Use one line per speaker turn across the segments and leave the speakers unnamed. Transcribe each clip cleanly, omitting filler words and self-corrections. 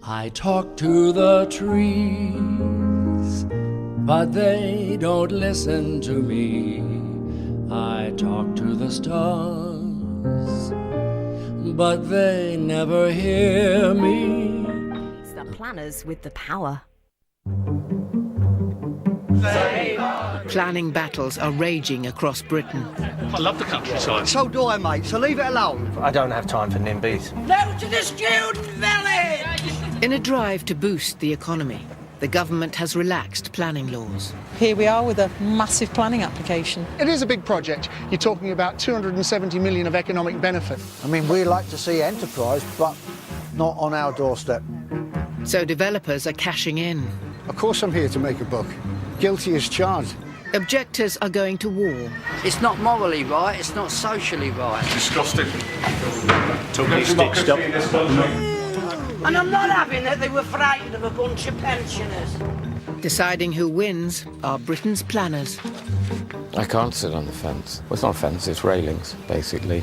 I talk to the trees, but they don't listen to me. I talk to the stars, but they never hear me.
It's the planners with the power.
Planning battles are raging across Britain.
I love the countryside.
So do I, mate, so leave it alone.
I don't have time for NIMBYs.
No to the student village!
In a drive to boost the economy, the government has relaxed planning laws.
Here we are with a massive planning application.
It is a big project. You're talking about 270 million of economic benefit.
I mean, we like to see enterprise, but not on our doorstep.
So developers are cashing in.
Of course I'm here to make a buck. Guilty as charged.
Objectors are going to war.
It's not morally right, it's not socially right.
Disgusting.
Totally stitched up.
And I'm not having it, they were frightened of a bunch of pensioners.
Deciding who wins are Britain's planners.
I can't sit on the fence. Well, it's not a fence, it's railings, basically.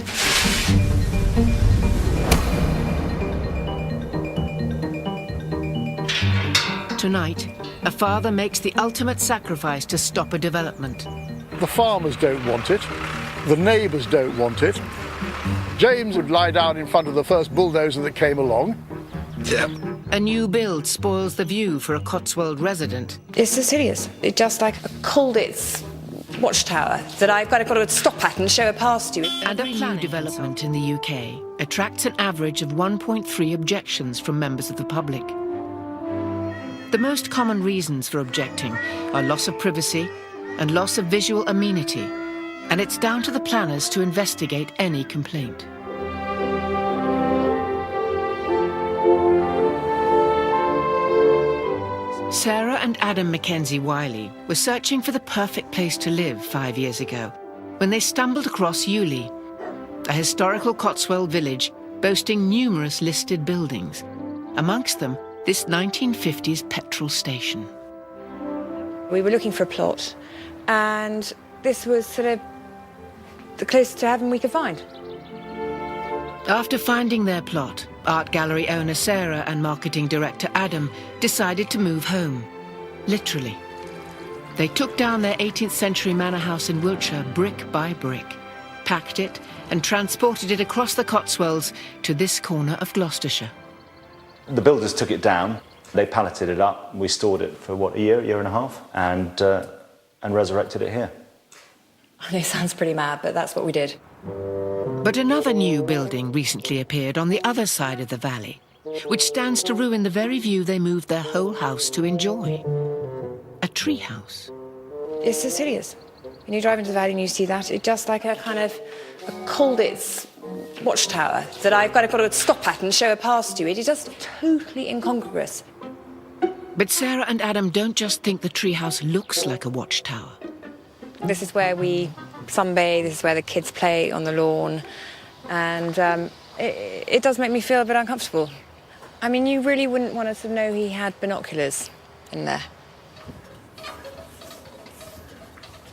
Tonight, a father makes the ultimate sacrifice to stop a development.
The farmers don't want it. The neighbours don't want it. James would lie down in front of the first bulldozer that came along.
A new build spoils the view for a Cotswold resident.
It's just hideous. It just like called its watchtower that I've got to stop at and show it past you.
And a new development in the UK attracts an average of 1.3 objections from members of the public. The most common reasons for objecting are loss of privacy and loss of visual amenity, and it's down to the planners to investigate any complaint. Sarah and Adam Mackenzie Wiley were searching for the perfect place to live 5 years ago when they stumbled across Ewley, a historical Cotswold village boasting numerous listed buildings, amongst them this 1950s petrol station.
We were looking for a plot, and this was sort of the closest to heaven we could find.
After finding their plot, art gallery owner Sarah and marketing director Adam decided to move home, literally. They took down their 18th century manor house in Wiltshire brick by brick, packed it and transported it across the Cotswolds to this corner of Gloucestershire.
The builders took it down, they palleted it up, we stored it for, what, a year and a half, and resurrected it here.
I know it sounds pretty mad, but that's what we did.
But another new building recently appeared on the other side of the valley, which stands to ruin the very view they moved their whole house to enjoy. A tree house.
It's just hideous. When you drive into the valley and you see that, it's just like a kind of called its watchtower that I've got to stop at and show it past you. It is just totally incongruous.
But Sarah and Adam don't just think the treehouse looks like a watchtower.
This is where we sunbathe, this is where the kids play on the lawn, and it does make me feel a bit uncomfortable. I mean, you really wouldn't want us to know he had binoculars in there.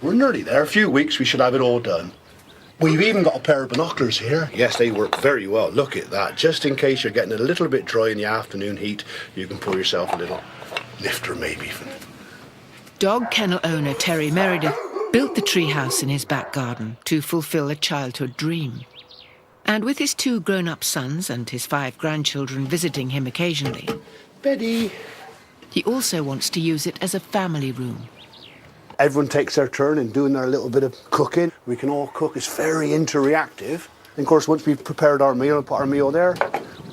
We're nearly there. A few weeks, we should have it all done. We've even got a pair of binoculars here. Yes, they work very well. Look at that. Just in case you're getting a little bit dry in the afternoon heat, you can pour yourself a little lifter, maybe.
Dog kennel owner Terry Meredith built the treehouse in his back garden to fulfill a childhood dream. And with his 2 grown-up sons and his 5 grandchildren visiting him occasionally,
Betty.
He also wants to use it as a family room.
Everyone takes their turn in doing their little bit of cooking. We can all cook. It's very interactive. And of course, once we've prepared our meal and put our meal there,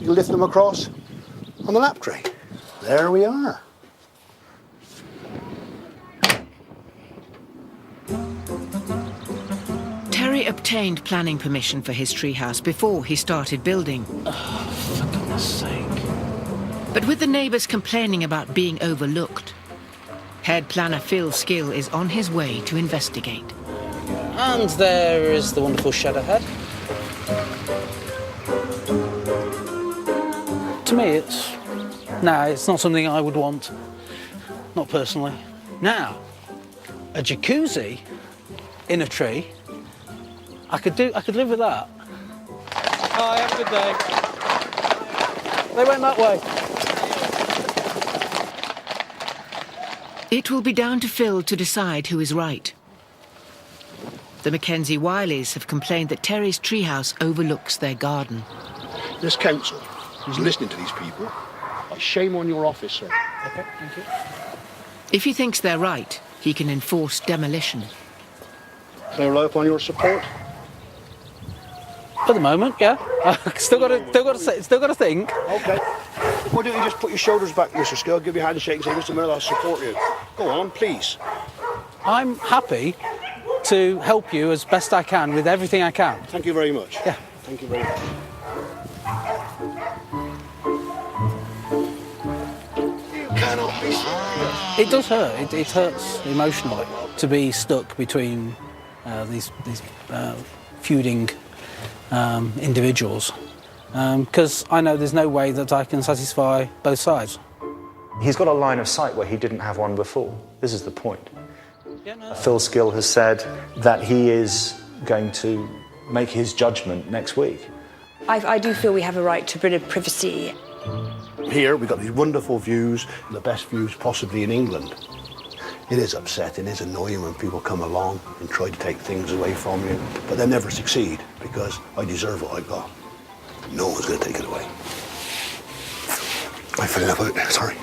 we can lift them across on the lap tray. There we are.
Terry obtained planning permission for his treehouse before he started building.
For goodness sake.
But with the neighbours complaining about being overlooked, head planner Phil Skill is on his way to investigate.
And there is the wonderful shed ahead. To me, it's not something I would want. Not personally. Now, a jacuzzi in a tree, I could live with that. Hi, have a good day. They went that way.
It will be down to Phil to decide who is right. The Mackenzie Wileys have complained that Terry's treehouse overlooks their garden.
This council is listening to these people. Shame on your office, sir. Okay, thank you.
If he thinks they're right, he can enforce demolition.
Can I rely upon your support?
At the moment, yeah. Still got to think.
Okay. Why don't you just put your shoulders back, Mr. Skill, give your hand a shake and say, Mr. Miller, I'll support you. Go on, please.
I'm happy to help you as best I can with everything I can.
Thank you very much.
Yeah.
Thank you very much. You cannot be serious.
It does hurt. It hurts emotionally to be stuck between these feuding individuals, because I know there's no way that I can satisfy both sides.
He's got a line of sight where he didn't have one before. This is the point. Phil Skill has said that he is going to make his judgment next week.
I do feel we have a right to a bit of privacy.
Here we've got these wonderful views, the best views possibly in England. It is upsetting, it is annoying when people come along and try to take things away from you, but they never succeed because I deserve what I've got. No one's going to take it away. I fell enough out there, sorry.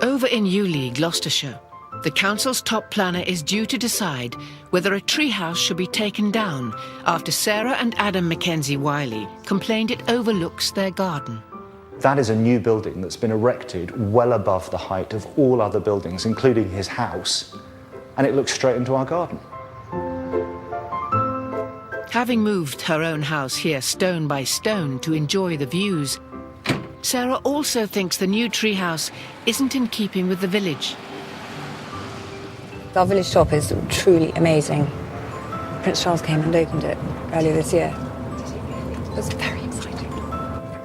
Over in Ewley, Gloucestershire, the council's top planner is due to decide whether a treehouse should be taken down after Sarah and Adam Mackenzie Wiley complained it overlooks their garden.
That is a new building that's been erected well above the height of all other buildings, including his house, and it looks straight into our garden.
Having moved her own house here stone by stone to enjoy the views, Sarah also thinks the new treehouse isn't in keeping with the village.
Our village shop is truly amazing. Prince Charles came and opened it earlier this year. It was very exciting.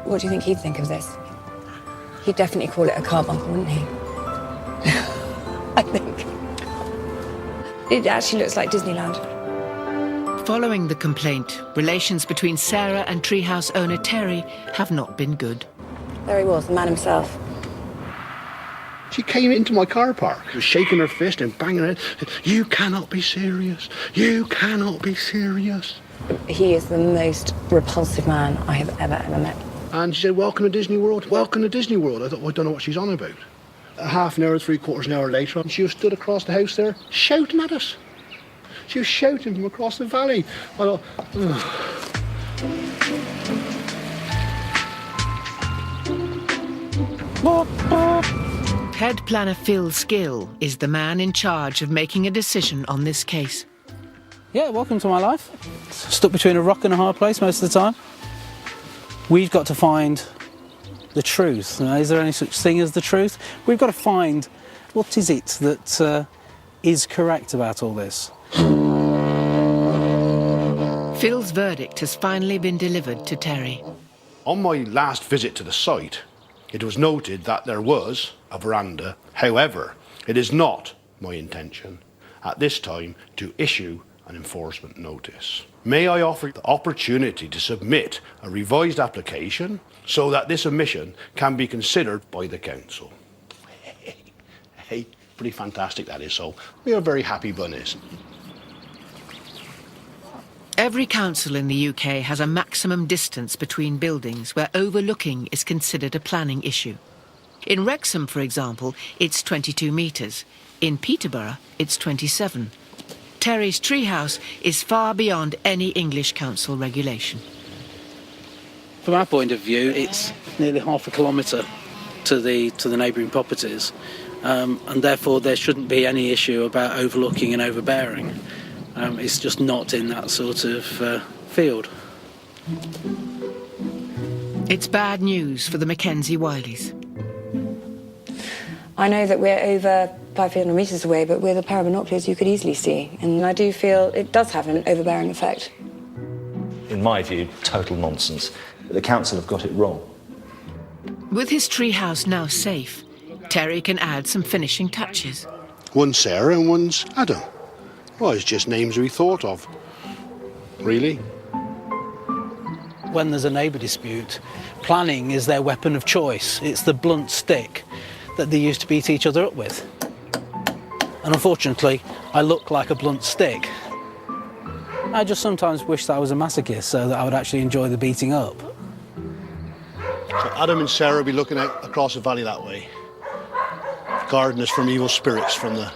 What do you think he'd think of this? He'd definitely call it a carbuncle, wouldn't he? I think. It actually looks like Disneyland.
Following the complaint, relations between Sarah and treehouse owner Terry have not been good.
There he was, the man himself.
She came into my car park, shaking her fist and banging her head. You cannot be serious. You cannot be serious.
He is the most repulsive man I have ever met.
And she said, welcome to Disney World. Welcome to Disney World. I thought, well, I don't know what she's on about. A half an hour, three-quarters an hour later, she was stood across the house there, shouting at us. She was shouting from across the valley. I thought,
Head planner Phil Skill is the man in charge of making a decision on this case.
Yeah, welcome to my life. Stuck between a rock and a hard place most of the time. We've got to find the truth. You know, is there any such thing as the truth? We've got to find what is it that is correct about all this.
Phil's verdict has finally been delivered to Terry.
on my last visit to the site, it was noted that there was a veranda. However, it is not my intention at this time to issue an enforcement notice. May I offer the opportunity to submit a revised application so that this omission can be considered by the council? Hey, pretty fantastic that is, so we are very happy bunnies.
Every council in the UK has a maximum distance between buildings where overlooking is considered a planning issue. In Wrexham, for example, it's 22 metres. In Peterborough, it's 27. Terry's treehouse is far beyond any English council regulation.
From our point of view, it's nearly half a kilometre to the neighbouring properties, and therefore there shouldn't be any issue about overlooking and overbearing. It's just not in that sort of field.
It's bad news for the Mackenzie Wileys.
I know that we're over 500 metres away, but with a pair of binoculars you could easily see. And I do feel it does have an overbearing effect.
In my view, total nonsense. The council have got it wrong.
With his treehouse now safe, Terry can add some finishing touches.
One's Sarah and one's Adam. Well, it's just names we thought of. Really?
when there's a neighbour dispute, planning is their weapon of choice. It's the blunt stick that they use to beat each other up with. And unfortunately, I look like a blunt stick. I just sometimes wish that I was a masochist so that I would actually enjoy the beating up.
So Adam and Sarah will be looking out across the valley that way, guarding us from evil spirits from the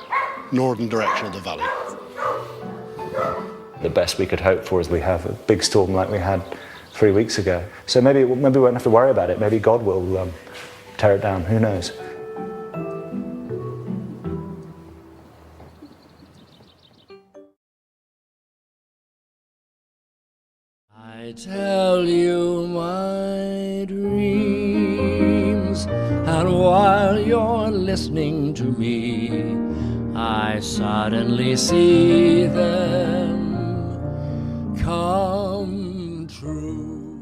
northern direction of the valley.
The best we could hope for is we have a big storm like we had 3 weeks ago. So maybe we won't have to worry about it. Maybe God will tear it down. Who knows?
I tell you my dreams, and while you're listening to me, I suddenly see them come true.